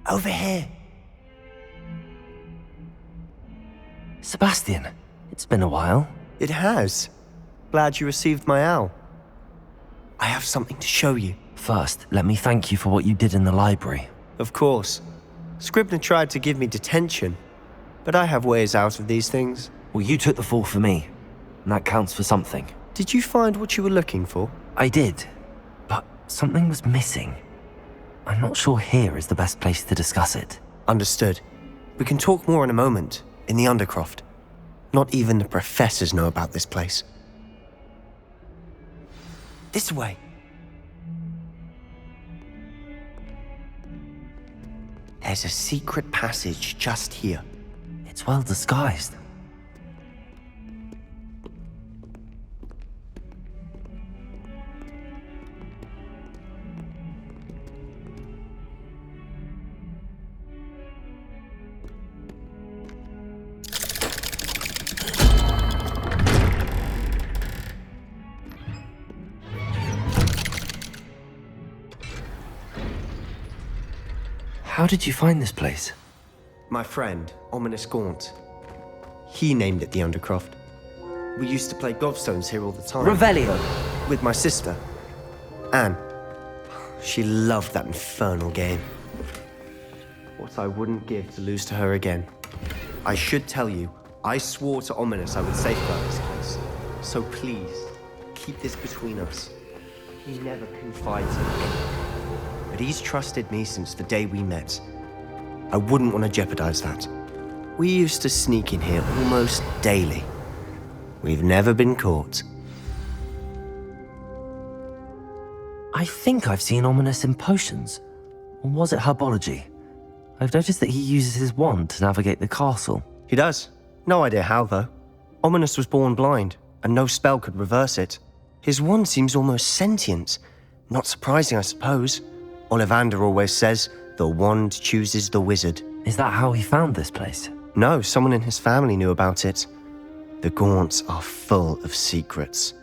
Over here. Sebastian, it's been a while. It has. Glad you received my owl. I have something to show you. First, let me thank you for what you did in the library. Of course. Scribner tried to give me detention, but I have ways out of these things. Well, you took the fall for me, and that counts for something. Did you find what you were looking for? I did, but something was missing. I'm not sure here is the best place to discuss it. Understood. We can talk more in a moment, in the Undercroft. Not even the professors know about this place. This way. There's a secret passage just here. It's well disguised. How did you find this place? My friend, Ominous Gaunt. He named it the Undercroft. We used to play gobstones here all the time. Revelio! With my sister, Anne. She loved that infernal game. What I wouldn't give to lose to her again. I should tell you, I swore to Ominous I would safeguard this place. So please, keep this between us. He never confides in anyone. But he's trusted me since the day we met. I wouldn't want to jeopardize that. We used to sneak in here almost daily. We've never been caught. I think I've seen Ominous in potions. Or was it herbology? I've noticed that he uses his wand to navigate the castle. He does. No idea how, though. Ominous was born blind, and no spell could reverse it. His wand seems almost sentient. Not surprising, I suppose. Ollivander always says, the wand chooses the wizard. Is that how he found this place? No, someone in his family knew about it. The Gaunts are full of secrets.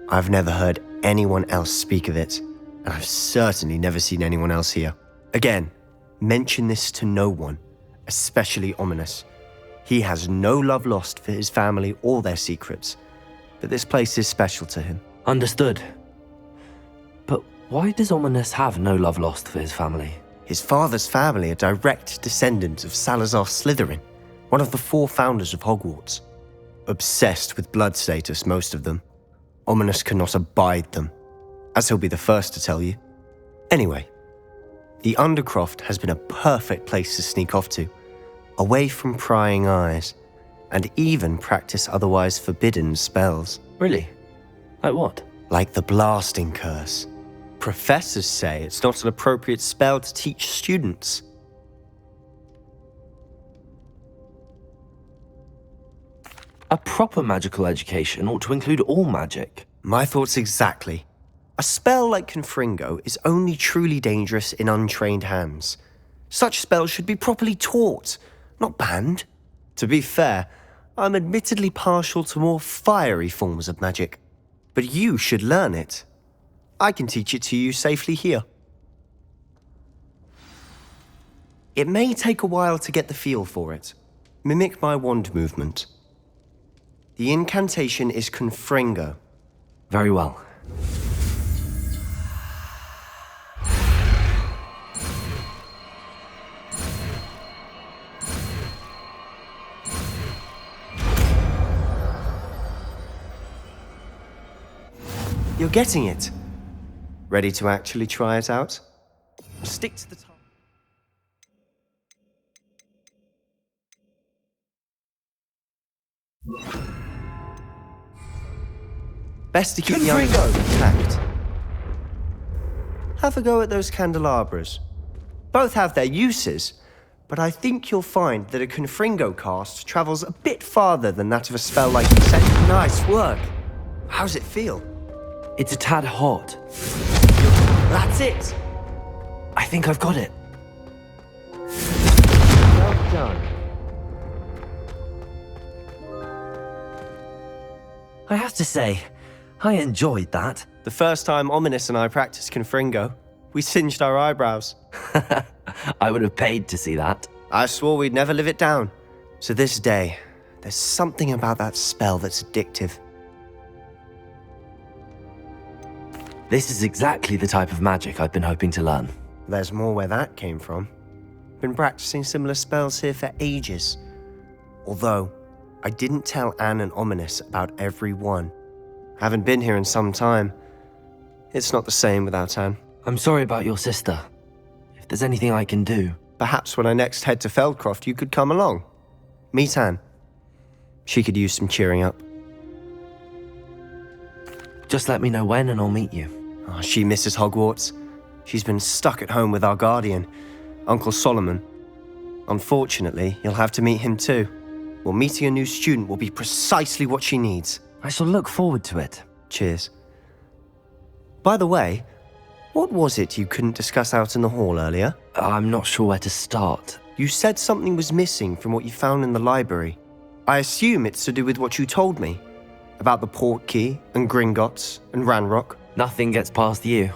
I've never heard anyone else speak of it, and I've certainly never seen anyone else here. Again, mention this to no one, especially Ominous. He has no love lost for his family or their secrets, but this place is special to him. Understood. But why does Ominous have no love lost for his family? His father's family are direct descendants of Salazar Slytherin, one of the 4 founders of Hogwarts. Obsessed with blood status, most of them. Ominous cannot abide them, as he'll be the first to tell you. Anyway, the Undercroft has been a perfect place to sneak off to, away from prying eyes, and even practice otherwise forbidden spells. Really? Like what? Like the blasting curse. Professors say it's not an appropriate spell to teach students. A proper magical education ought to include all magic. My thoughts exactly. A spell like Confringo is only truly dangerous in untrained hands. Such spells should be properly taught, not banned. To be fair, I'm admittedly partial to more fiery forms of magic. But you should learn it. I can teach it to you safely here. It may take a while to get the feel for it. Mimic my wand movement. The incantation is Confringo. Very well. You're getting it. Ready to actually try it out? Stick to the time. Best to keep the Undercroft intact. Have a go at those candelabras. Both have their uses, but I think you'll find that a Confringo cast travels a bit farther than that of a spell like you said. Nice work. How's it feel? It's a tad hot. That's it. I think I've got it. Well done. I have to say, I enjoyed that. The first time Ominous and I practiced Confringo, we singed our eyebrows. I would have paid to see that. I swore we'd never live it down. To this day, there's something about that spell that's addictive. This is exactly the type of magic I've been hoping to learn. There's more where that came from. Been practicing similar spells here for ages. Although, I didn't tell Anne and Ominous about every one. Haven't been here in some time. It's not the same without Anne. I'm sorry about your sister. If there's anything I can do... Perhaps when I next head to Feldcroft, you could come along. Meet Anne. She could use some cheering up. Just let me know when and I'll meet you. Oh, she misses Hogwarts. She's been stuck at home with our guardian, Uncle Solomon. Unfortunately, you'll have to meet him too. Well, meeting a new student will be precisely what she needs. I shall look forward to it. Cheers. By the way, what was it you couldn't discuss out in the hall earlier? I'm not sure where to start. You said something was missing from what you found in the library. I assume it's to do with what you told me. About the port key, and Gringotts, and Ranrock. Nothing gets past you.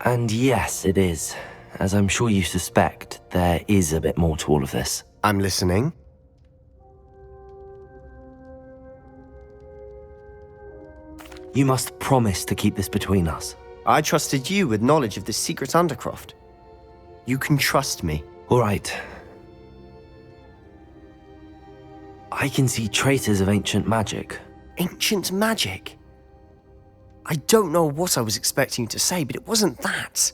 And yes, it is. As I'm sure you suspect, there is a bit more to all of this. I'm listening. You must promise to keep this between us. I trusted you with knowledge of the secret Undercroft. You can trust me. All right. I can see traces of ancient magic. Ancient magic? I don't know what I was expecting you to say, but it wasn't that.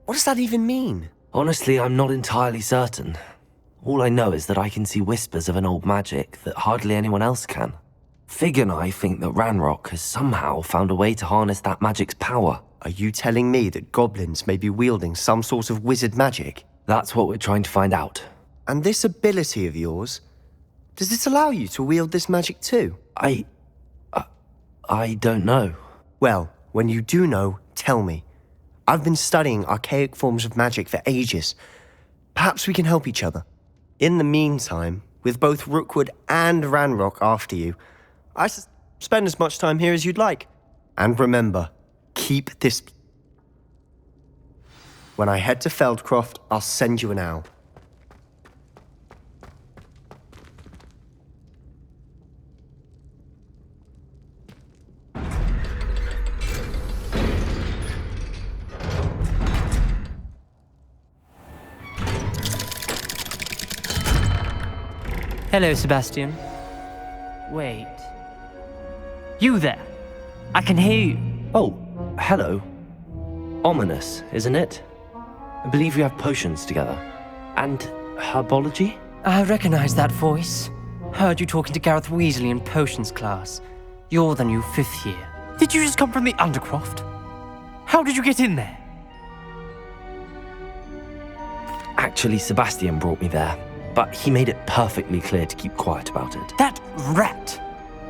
What does that even mean? Honestly, I'm not entirely certain. All I know is that I can see whispers of an old magic that hardly anyone else can. Fig and I think that Ranrock has somehow found a way to harness that magic's power. Are you telling me that goblins may be wielding some sort of wizard magic? That's what we're trying to find out. And this ability of yours, does it allow you to wield this magic too? I don't know. Well, when you do know, tell me. I've been studying archaic forms of magic for ages. Perhaps we can help each other. In the meantime, with both Rookwood and Ranrock after you, spend as much time here as you'd like. And remember, keep this... When I head to Feldcroft, I'll send you an owl. Hello, Sebastian. Wait. You there? I can hear you. Oh, hello. Ominous, isn't it? I believe we have potions together. And herbology? I recognize that voice. Heard you talking to Gareth Weasley in potions class. You're the new 5th year. Did you just come from the Undercroft? How did you get in there? Actually, Sebastian brought me there, but he made it perfectly clear to keep quiet about it. That rat!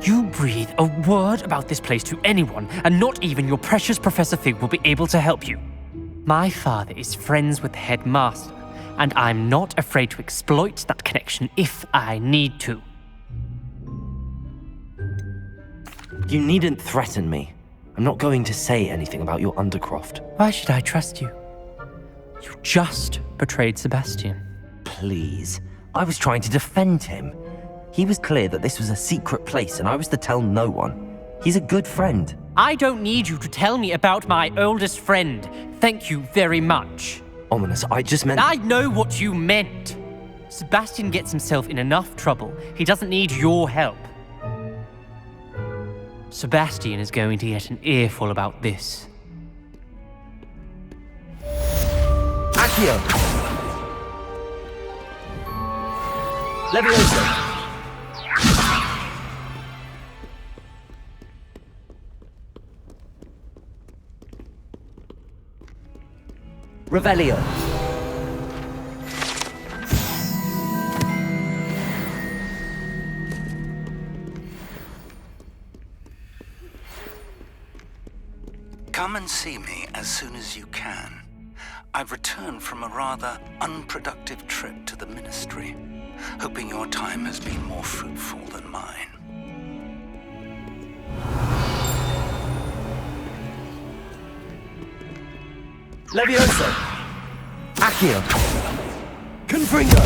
You breathe a word about this place to anyone, and not even your precious Professor Fig will be able to help you. My father is friends with the headmaster, and I'm not afraid to exploit that connection if I need to. You needn't threaten me. I'm not going to say anything about your Undercroft. Why should I trust you? You just betrayed Sebastian. Please. I was trying to defend him. He was clear that this was a secret place and I was to tell no one. He's a good friend. I don't need you to tell me about my oldest friend. Thank you very much. Ominous, I just meant... I know what you meant. Sebastian gets himself in enough trouble. He doesn't need your help. Sebastian is going to get an earful about this. Accio! Leviosa! Revelio! Come and see me as soon as you can. I've returned from a rather unproductive trip to the Ministry, hoping your time has been more fruitful than mine. Leviosa! Accio! Accio. Confringo.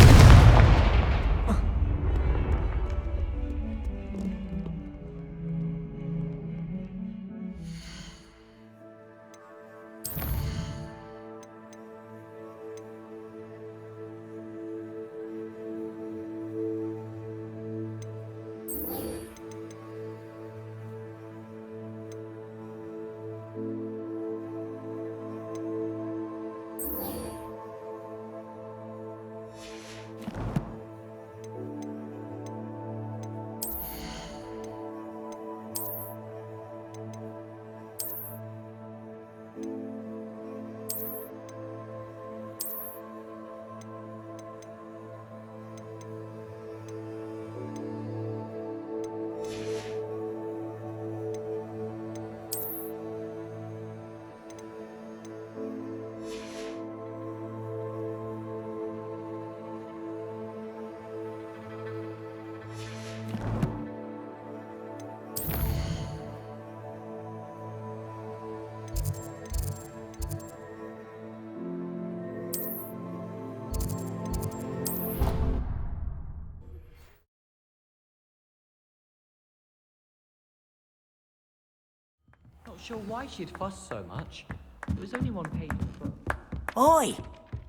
Not sure why she'd fuss so much. It was only one page of book. Oi!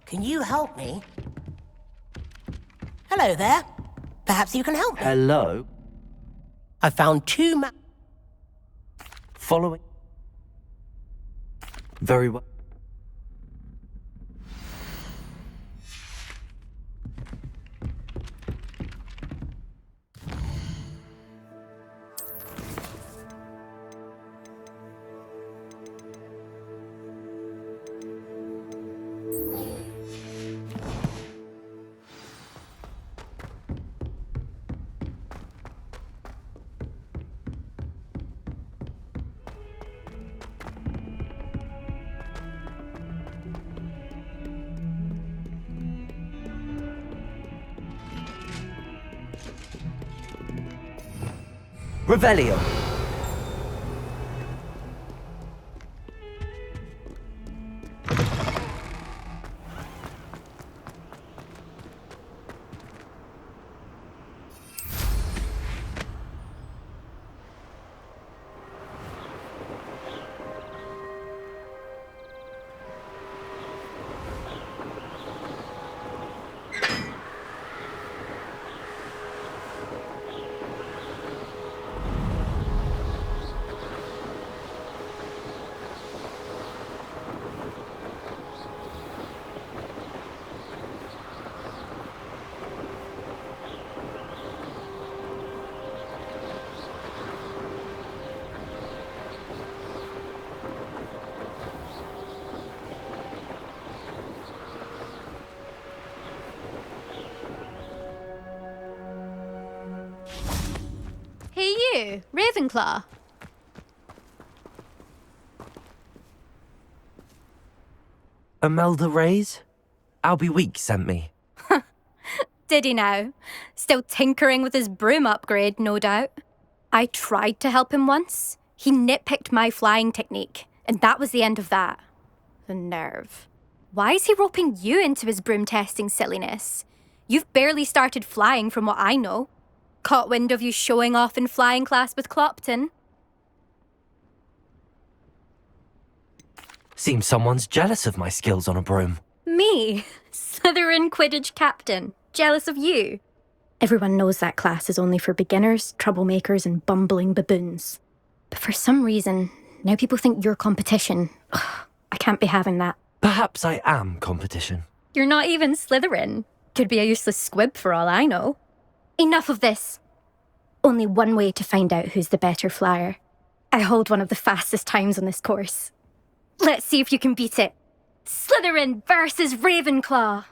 Can you help me? Hello there. Perhaps you can help me. Hello. I found two Following. Very well. Revelio. Hey you, Ravenclaw. Imelda Reyes? Albie Week sent me. Did he now? Still tinkering with his broom upgrade, no doubt. I tried to help him once. He nitpicked my flying technique, and that was the end of that. The nerve. Why is he roping you into his broom testing silliness? You've barely started flying from what I know. Caught wind of you showing off in flying class with Clopton. Seems someone's jealous of my skills on a broom. Me? Slytherin Quidditch captain. Jealous of you? Everyone knows that class is only for beginners, troublemakers, and bumbling baboons. But for some reason, now people think you're competition. Ugh, I can't be having that. Perhaps I am competition. You're not even Slytherin. Could be a useless squib for all I know. Enough of this. Only one way to find out who's the better flyer. I hold one of the fastest times on this course. Let's see if you can beat it. Slytherin versus Ravenclaw.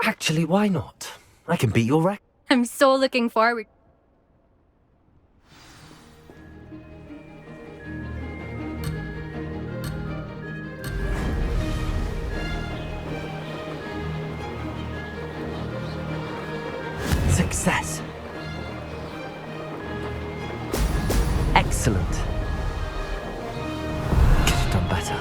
Actually, why not? I can beat your record. I'm so looking forward. Success. Excellent. Could have done better.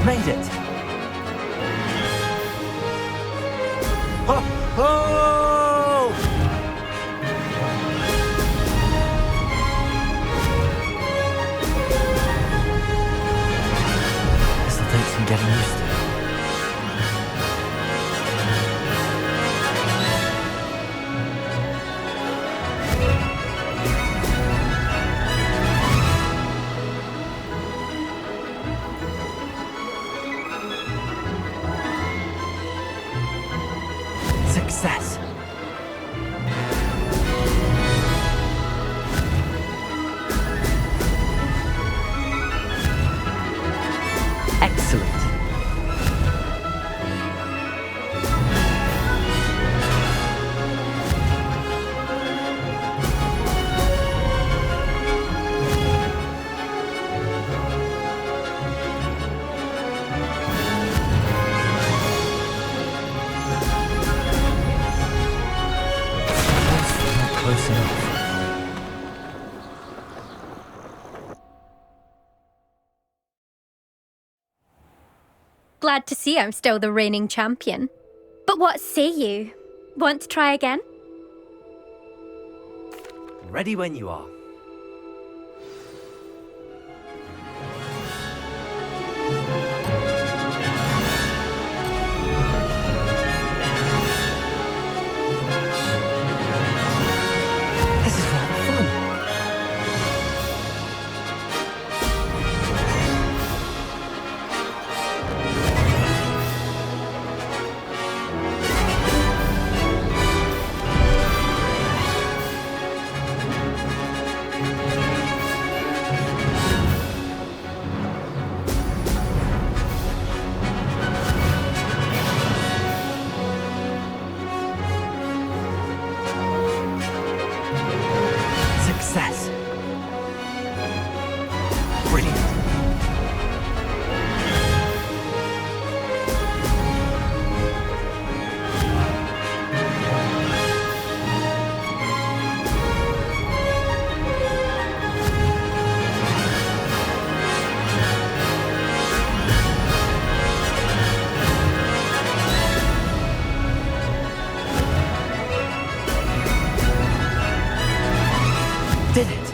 Made it! Oh! Oh! This'll take some getting used to. Success! Excellent! Almost not close enough. Glad to see I'm still the reigning champion. But what say you? Want to try again? Ready when you are. This is rather fun. Success. Brilliant. Did it.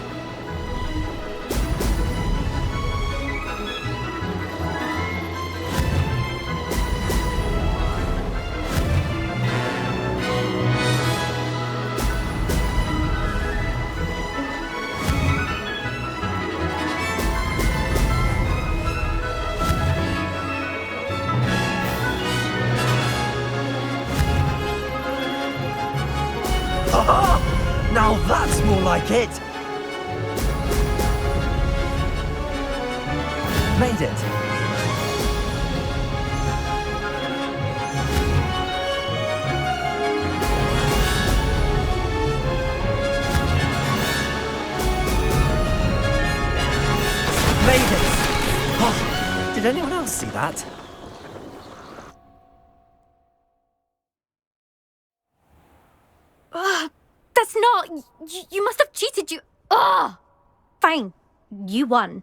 Aha! Now that's more like it! Made it! Made it! Oh, did anyone else see that? That's not. You must have cheated. Fine. You won.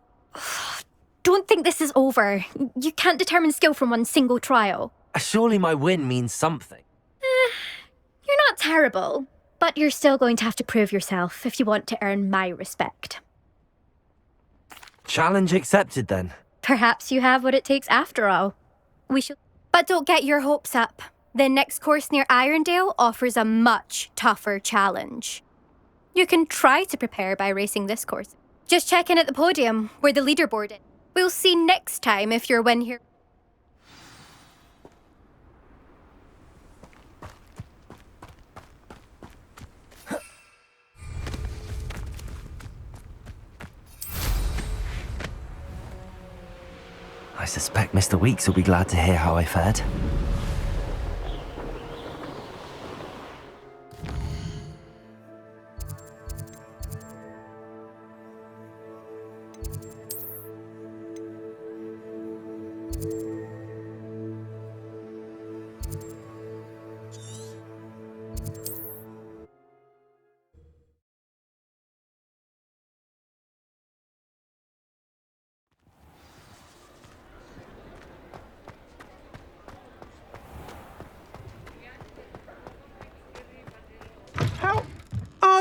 Don't think this is over. You can't determine skill from one single trial. Surely my win means something. You're not terrible, but you're still going to have to prove yourself if you want to earn my respect. Challenge accepted then. Perhaps you have what it takes after all. We shall. But don't get your hopes up. The next course near Irondale offers a much tougher challenge. You can try to prepare by racing this course. Just check in at the podium, where the leaderboard is. We'll see next time if your win here. I suspect Mr. Weeks will be glad to hear how I fared.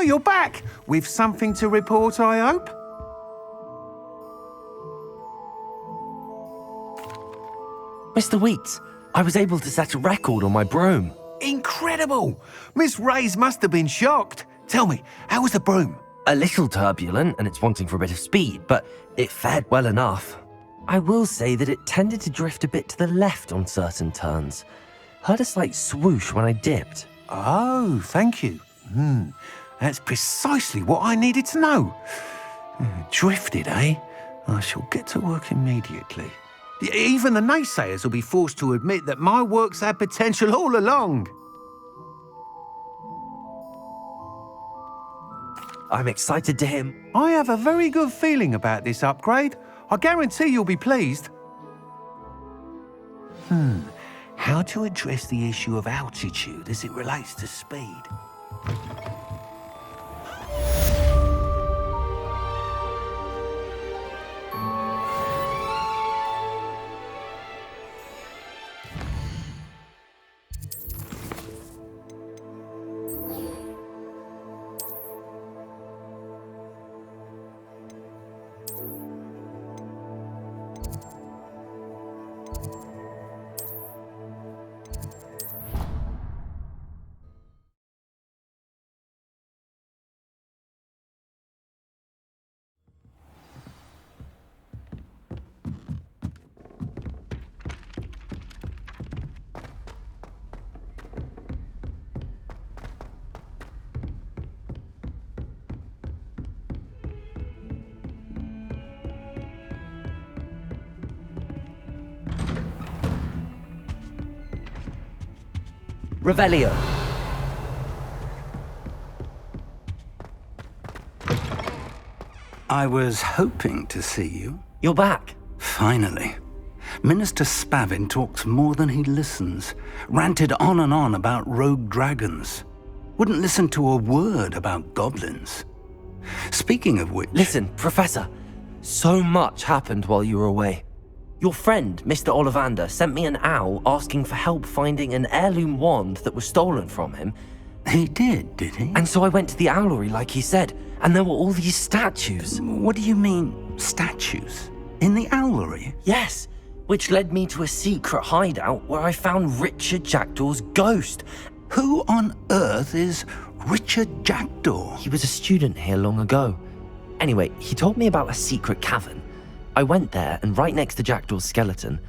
you're back. With something to report, I hope? Mr. Weeks, I was able to set a record on my broom. Incredible! Miss Ray's must have been shocked. Tell me, how was the broom? A little turbulent and it's wanting for a bit of speed, but it fared well enough. I will say that it tended to drift a bit to the left on certain turns. Heard a slight swoosh when I dipped. Oh, thank you. That's precisely what I needed to know. Drifted, eh? I shall get to work immediately. Even the naysayers will be forced to admit that my work's had potential all along. I'm excited to hear. I have a very good feeling about this upgrade. I guarantee you'll be pleased. How to address the issue of altitude as it relates to speed? Revelio. I was hoping to see you. You're back. Finally. Minister Spavin talks more than he listens. Ranted on and on about rogue dragons. Wouldn't listen to a word about goblins. Speaking of which... Listen, Professor. So much happened while you were away. Your friend, Mr. Ollivander, sent me an owl asking for help finding an heirloom wand that was stolen from him. He did he? And so I went to the owlery like he said, and there were all these statues. What do you mean, statues? In the owlery? Yes, which led me to a secret hideout where I found Richard Jackdaw's ghost. Who on earth is Richard Jackdaw? He was a student here long ago. Anyway, he told me about a secret cavern. I went there, and right next to Jackdaw's skeleton,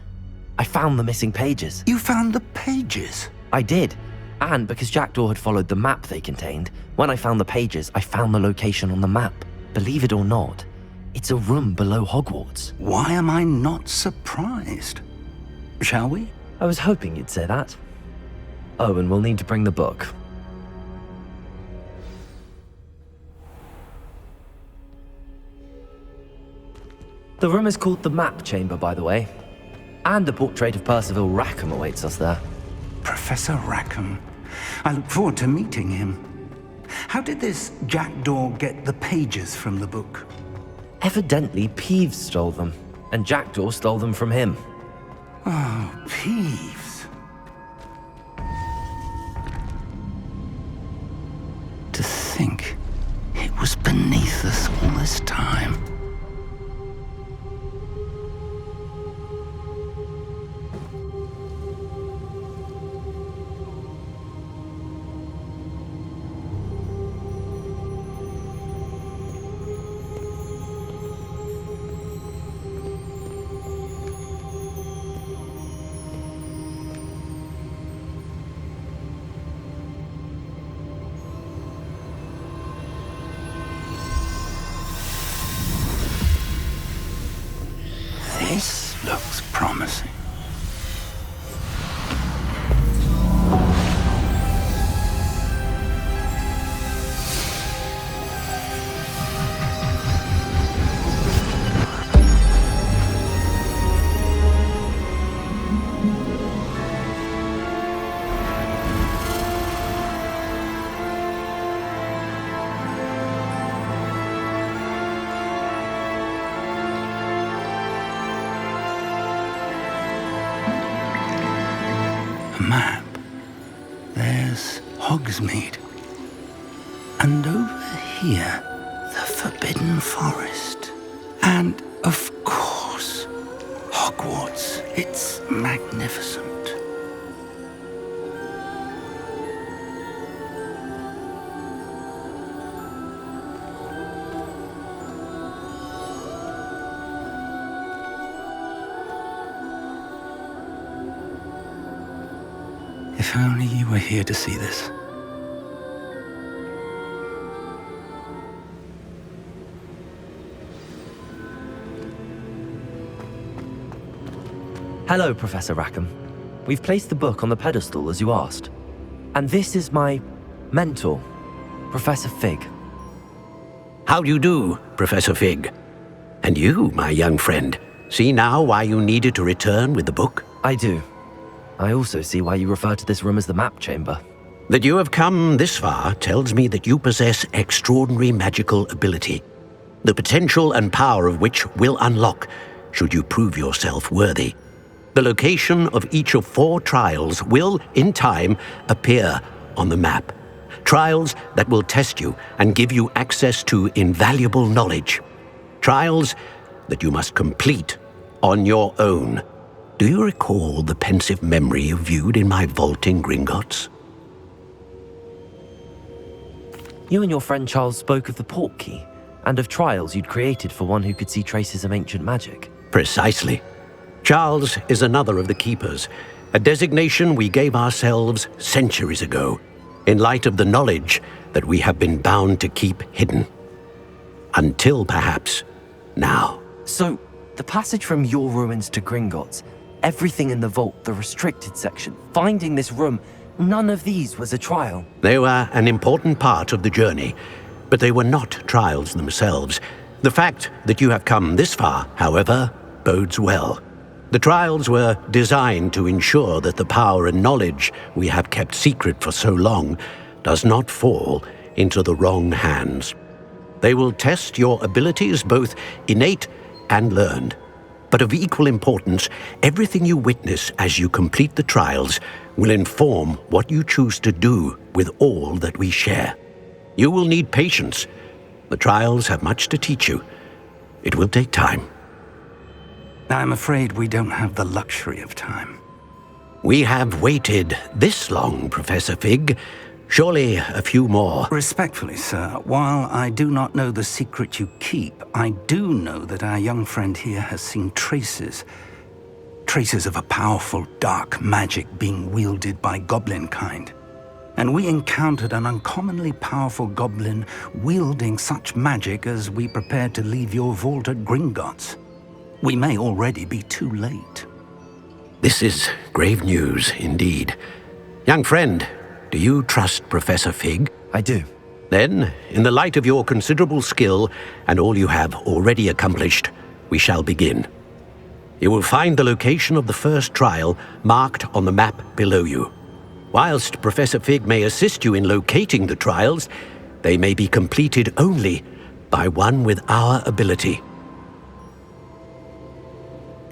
I found the missing pages. You found the pages? I did. And because Jackdaw had followed the map they contained, when I found the pages, I found the location on the map. Believe it or not, it's a room below Hogwarts. Why am I not surprised? Shall we? I was hoping you'd say that. Oh, and we'll need to bring the book. The room is called the Map Chamber, by the way. And a portrait of Percival Rackham awaits us there. Professor Rackham. I look forward to meeting him. How did this Jackdaw get the pages from the book? Evidently, Peeves stole them, and Jackdaw stole them from him. Oh, Peeves. To think it was beneath us all this time. This looks promising. Map. There's Hogsmeade. And over here, the Forbidden Forest. And, of course, Hogwarts. It's magnificent. If only you were here to see this. Hello, Professor Rackham. We've placed the book on the pedestal as you asked. And this is my mentor, Professor Fig. How do you do, Professor Fig? And you, my young friend, see now why you needed to return with the book? I do. I also see why you refer to this room as the map chamber. That you have come this far tells me that you possess extraordinary magical ability, the potential and power of which will unlock should you prove yourself worthy. The location of each of 4 trials will, in time, appear on the map. Trials that will test you and give you access to invaluable knowledge. Trials that you must complete on your own. Do you recall the pensive memory you viewed in my vault in Gringotts? You and your friend Charles spoke of the port key and of trials you'd created for one who could see traces of ancient magic. Precisely. Charles is another of the keepers, a designation we gave ourselves centuries ago, in light of the knowledge that we have been bound to keep hidden. Until perhaps now. So, the passage from your ruins to Gringotts, everything in the vault, the restricted section, finding this room, none of these was a trial. They were an important part of the journey, but they were not trials themselves. The fact that you have come this far, however, bodes well. The trials were designed to ensure that the power and knowledge we have kept secret for so long does not fall into the wrong hands. They will test your abilities, both innate and learned. But of equal importance, everything you witness as you complete the trials will inform what you choose to do with all that we share. You will need patience. The trials have much to teach you. It will take time. I'm afraid we don't have the luxury of time. We have waited this long, Professor Fig. Surely a few more. Respectfully, sir, while I do not know the secret you keep, I do know that our young friend here has seen traces of a powerful dark magic being wielded by goblin kind. And we encountered an uncommonly powerful goblin wielding such magic as we prepared to leave your vault at Gringotts. We may already be too late. This is grave news indeed. Young friend, do you trust Professor Fig? I do. Then, in the light of your considerable skill and all you have already accomplished, we shall begin. You will find the location of the first trial marked on the map below you. Whilst Professor Fig may assist you in locating the trials, they may be completed only by one with our ability.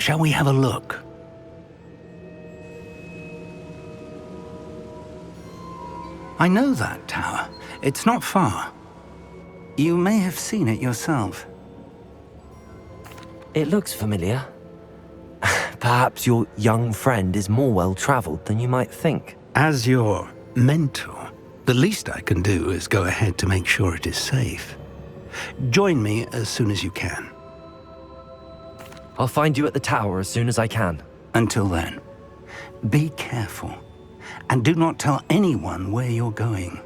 Shall we have a look? I know that tower. It's not far. You may have seen it yourself. It looks familiar. Perhaps your young friend is more well-traveled than you might think. As your mentor, the least I can do is go ahead to make sure it is safe. Join me as soon as you can. I'll find you at the tower as soon as I can. Until then, be careful, and do not tell anyone where you're going.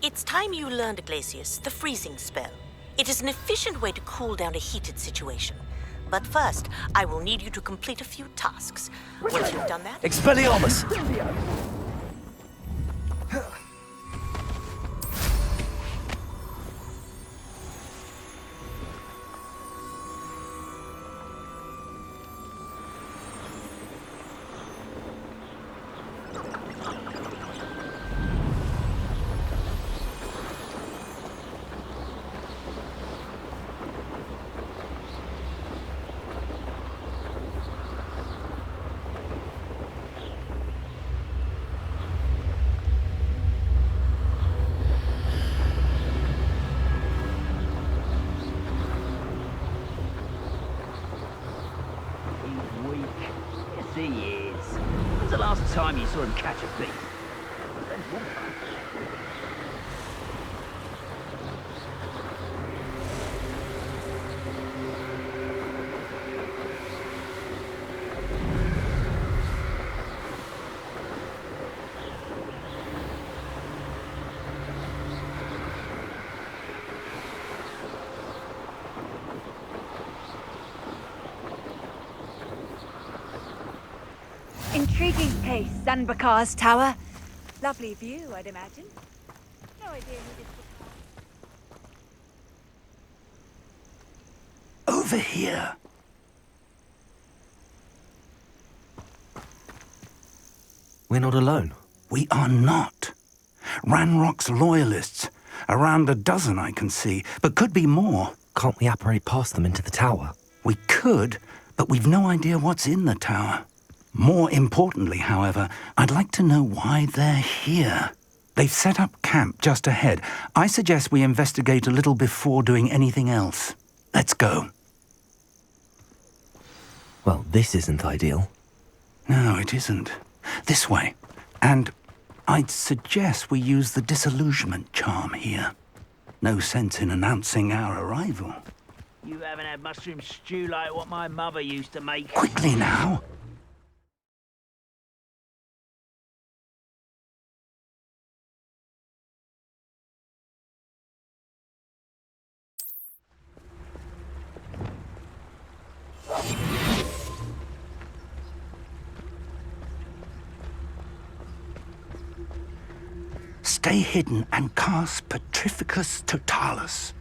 It's time you learned, Glacius, the freezing spell. It is an efficient way to cool down a heated situation. But first, I will need you to complete a few tasks. Once you've done that... Expelliarmus! He is. When's the last time you saw him catch a beat? Intriguing place, Zanbakar's tower. Lovely view, I'd imagine. No idea who this was. Over here. We're not alone. We are not. Ranrock's loyalists. Around a dozen I can see, but could be more. Can't we apparate past them into the tower? We could, but we've no idea what's in the tower. More importantly, however, I'd like to know why they're here. They've set up camp just ahead. I suggest we investigate a little before doing anything else. Let's go. Well, this isn't ideal. No, it isn't. This way. And I'd suggest we use the disillusionment charm here. No sense in announcing our arrival. You haven't had mushroom stew like what my mother used to make. Quickly now. Stay hidden and cast Petrificus Totalis.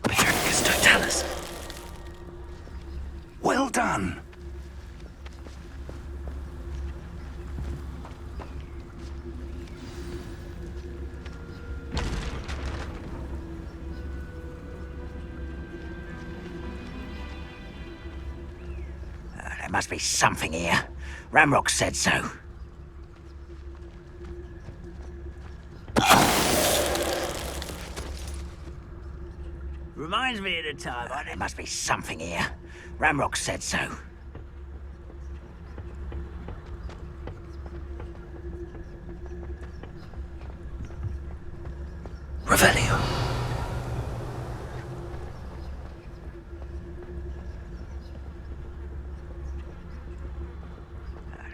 Petrificus Totalis. Well done. There must be something here. Ramrock said so. Reminds me of the time There must be something here. Ramrock said so. Revelio.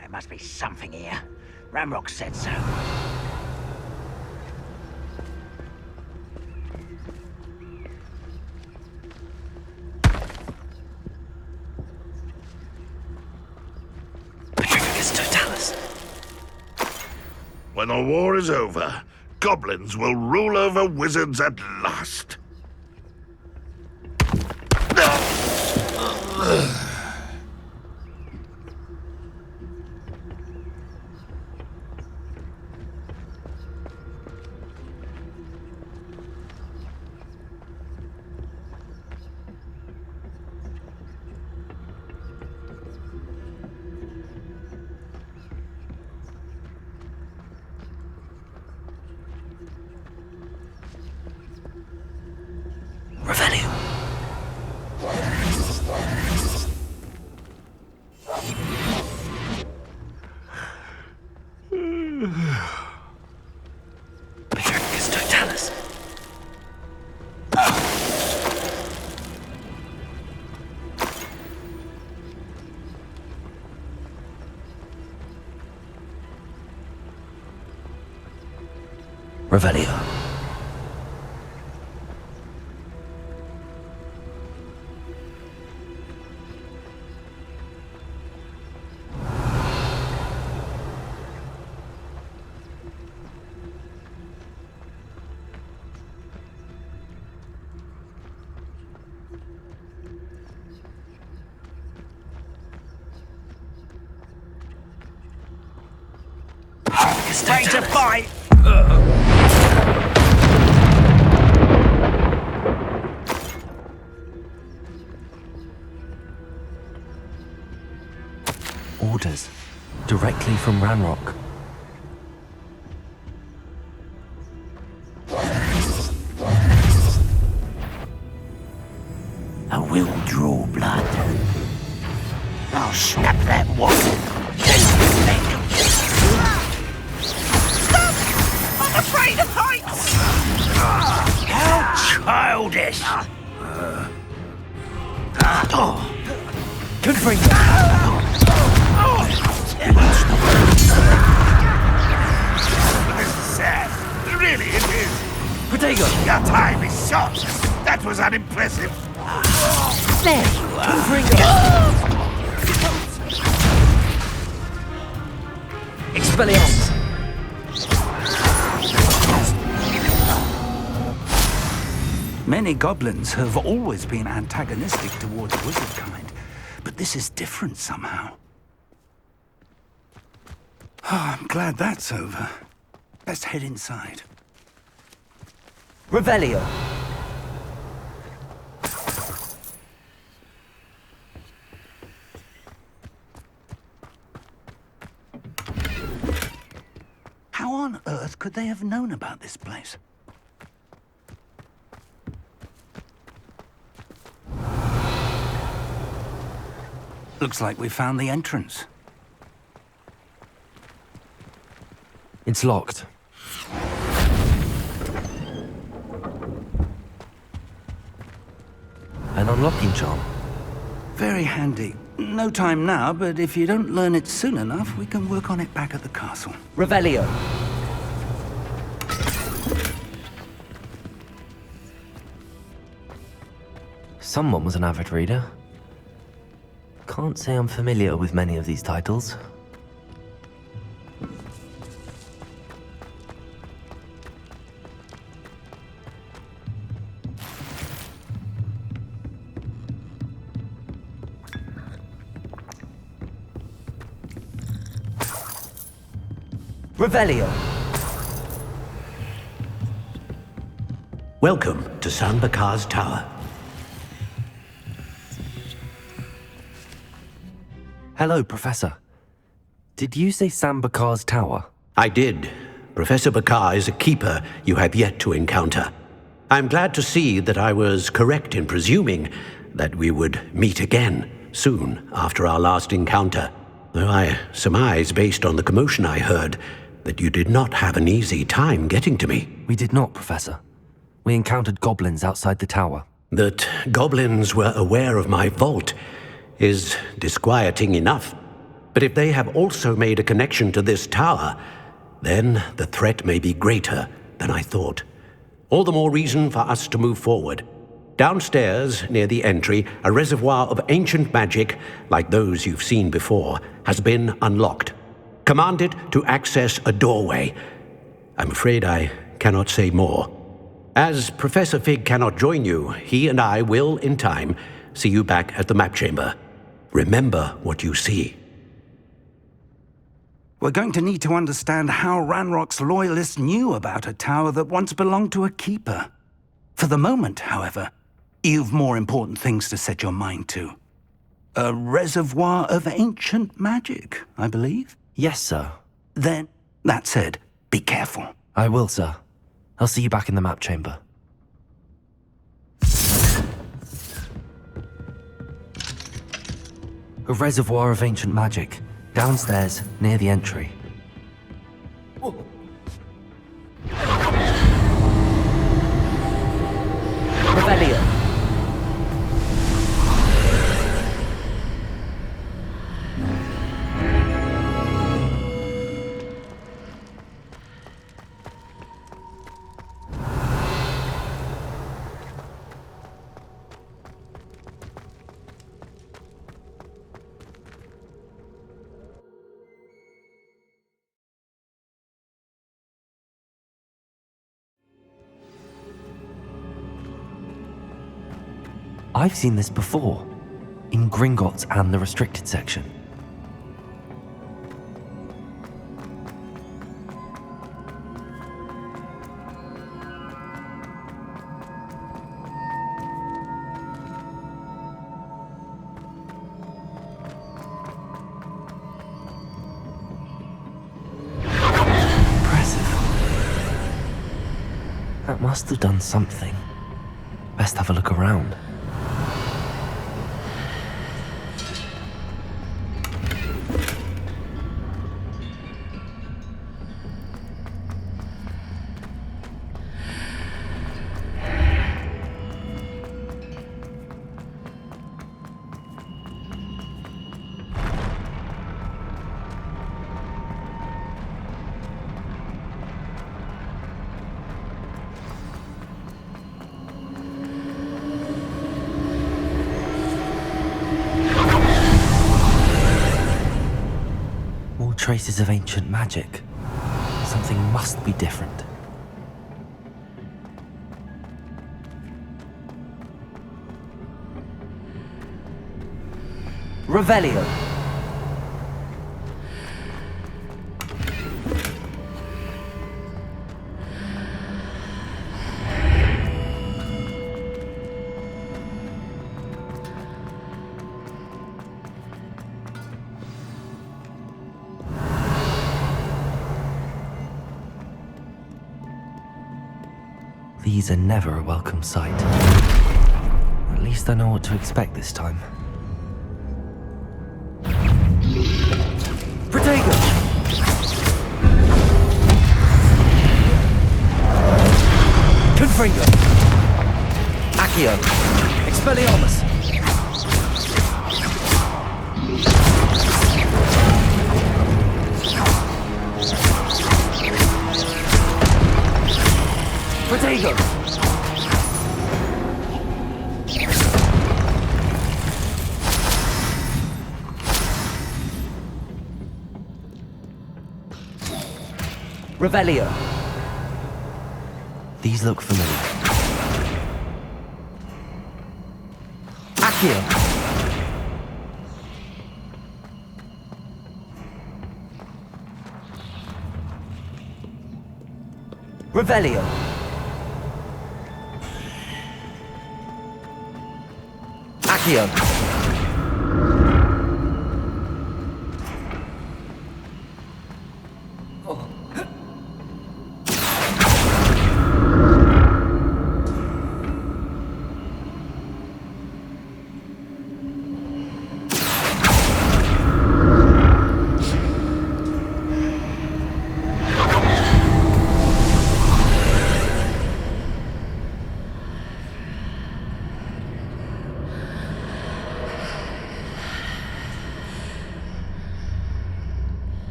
There must be something here. Ramrock said so. Petrificus Totalis. When the war is over, goblins will rule over wizards at last. Biggericus totalis. Revelio. Ready to fight! Orders. Directly from Ranrock. I will draw blood. I'll snap that one. I'm afraid of heights! How childish! Confront. This is sad. Really, it is. Protego. Your time is short. That was unimpressive. There you are. Expelliarmus. Many goblins have always been antagonistic towards wizard kind, but this is different somehow. Oh, I'm glad that's over. Let's head inside. Revelio. How on earth could they have known about this place? Looks like we found the entrance. It's locked. An unlocking charm. Very handy. No time now, but if you don't learn it soon enough, we can work on it back at the castle. Revelio. Someone was an avid reader. Can't say I'm familiar with many of these titles. Revelio. Welcome to San Bakar's Tower. Hello, Professor. Did you say San Bakar's Tower? I did. Professor Bakar is a keeper you have yet to encounter. I'm glad to see that I was correct in presuming that we would meet again soon after our last encounter, though I surmise, based on the commotion I heard, that you did not have an easy time getting to me. We did not, Professor. We encountered goblins outside the tower. That goblins were aware of my vault is disquieting enough. But if they have also made a connection to this tower, then the threat may be greater than I thought. All the more reason for us to move forward. Downstairs, near the entry, a reservoir of ancient magic, like those you've seen before, has been unlocked. Command it to access a doorway. I'm afraid I cannot say more. As Professor Fig cannot join you, he and I will, in time, see you back at the map chamber. Remember what you see. We're going to need to understand how Ranrock's loyalists knew about a tower that once belonged to a keeper. For the moment, however, you've more important things to set your mind to. A reservoir of ancient magic, I believe? Yes, sir. Then, that said, be careful. I will, sir. I'll see you back in the map chamber. A reservoir of ancient magic, downstairs, near the entry. I've seen this before, in Gringotts and the restricted section. That must have done something. Best have a look around. Traces of ancient magic. Something must be different. Revelio. These are never a welcome sight. At least I know what to expect this time. Protego! Confringo! Accio! Expelliarmus! Protego! Revelio. These look familiar. Accio. Revelio. Accio.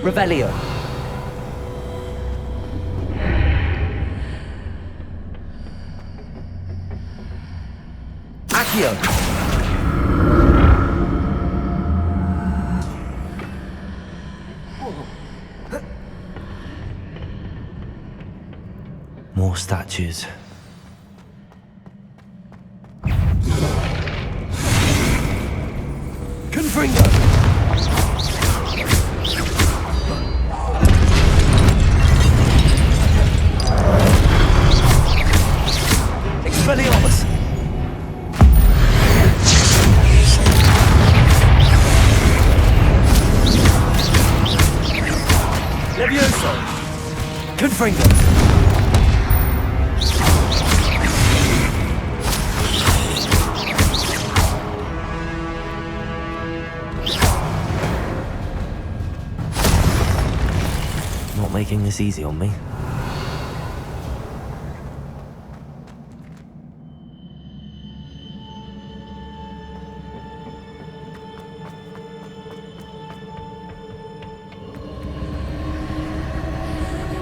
Revelio. Accio. More statues. Confringo! Expelliarmus! Levioso! Confringo! Not making this easy on me.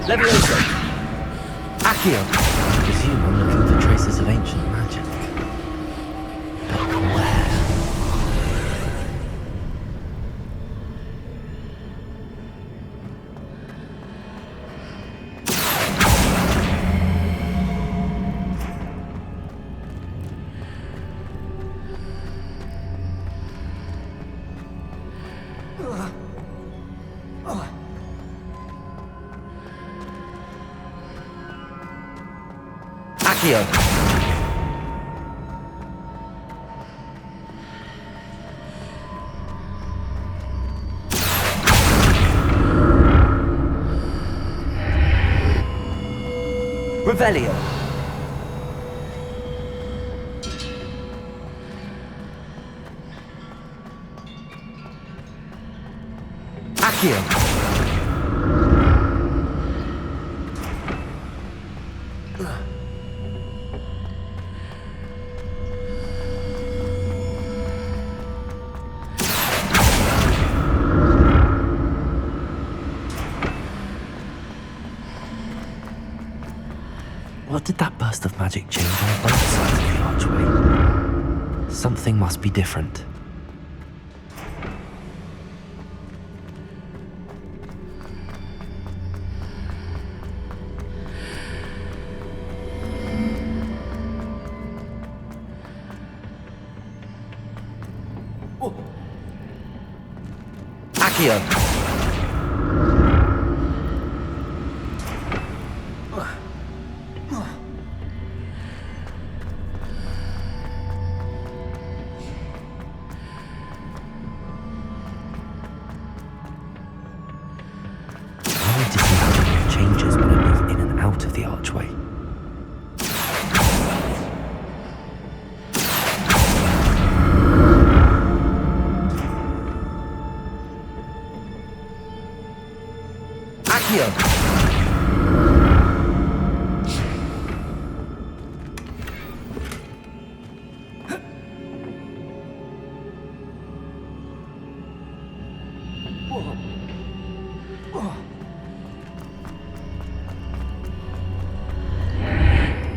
Levioso! Accio! presume I'm looking for traces of ancient magic. But where? Accio! Revelio! Accio! What did that burst of magic change on both sides of the archway? Something must be different. Accio! Changes when I move in and out of the archway. Accio!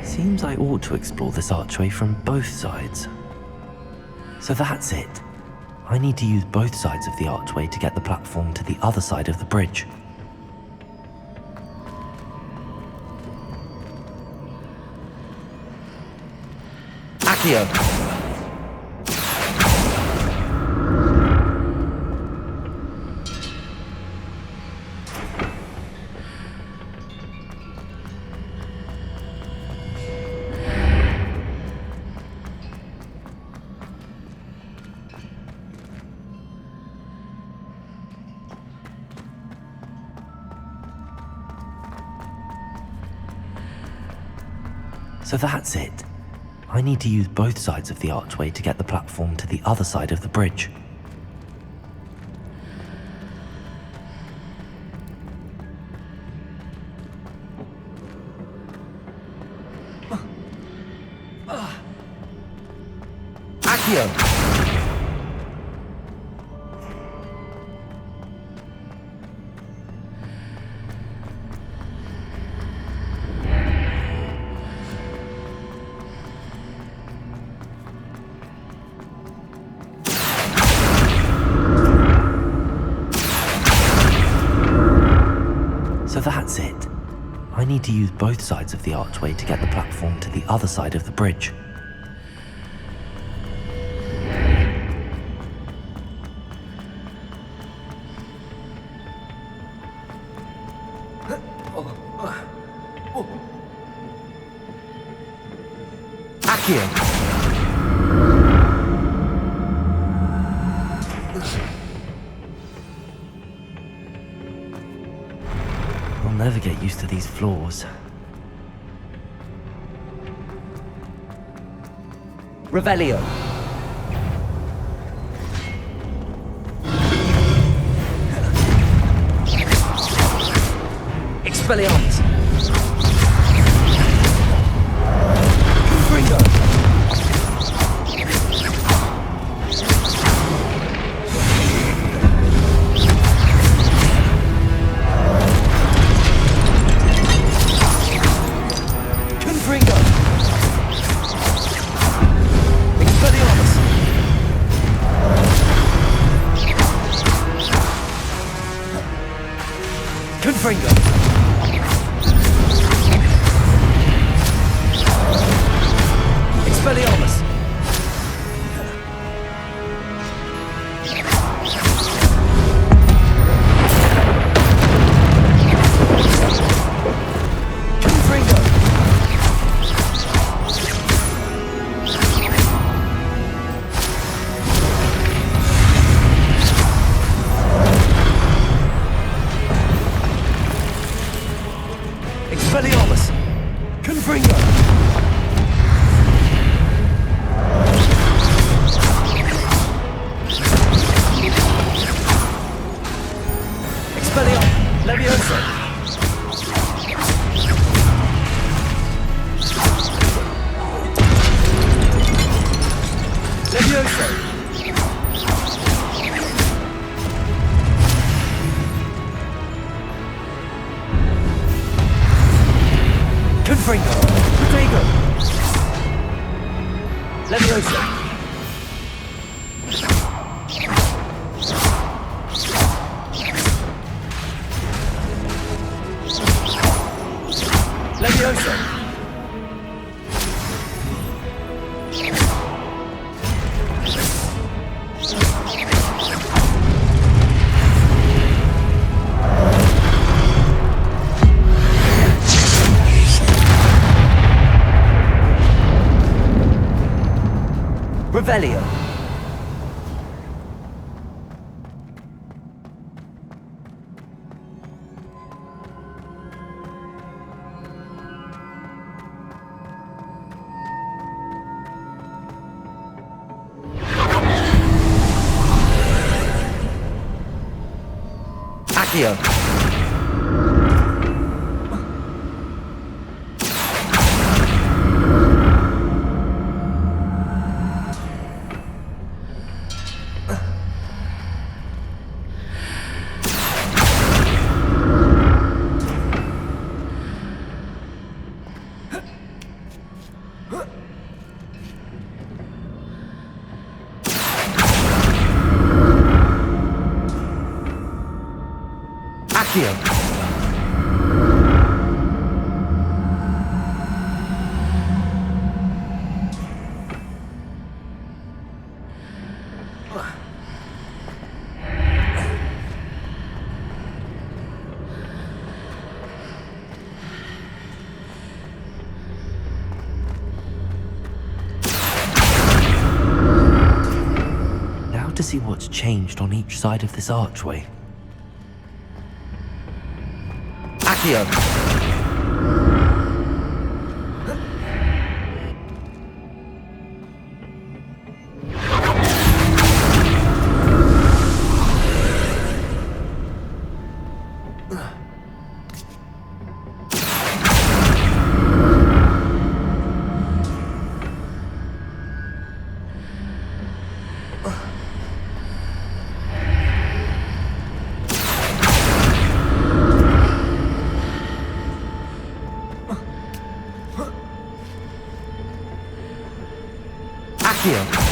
Seems I ought to explore this archway from both sides. So that's it. I need to use both sides of the archway to get the platform to the other side of the bridge. Accio! So that's it. I need to use both sides of the archway to get the platform to the other side of the bridge. Accio! So that's it. I need to use both sides of the archway to get the platform to the other side of the bridge. Accio! I'll never get used to these floors. Revelio! Expelliarmus! Confringo! Confringo! Expelliarmus! Expelliarmus! Confringo! Expelliarmus! Levioso! Levioso! Confringo! Protego! Levioso! Levioso! Revelio! Accio! Accio! Now to see what's changed on each side of this archway. Accio! Accio!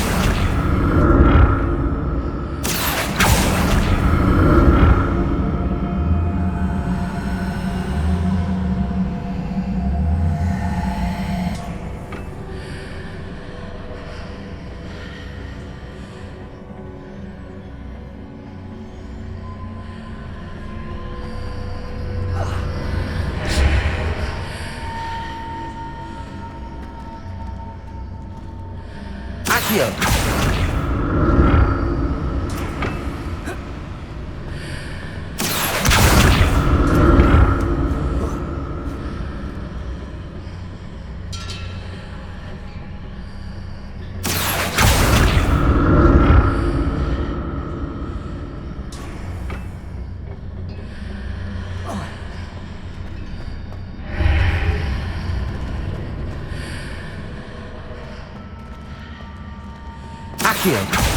Accio! Accio!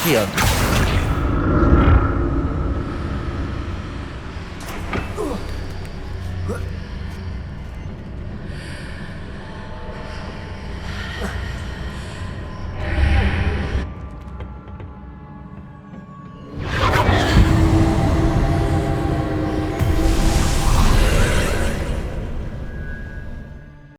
Wingardium.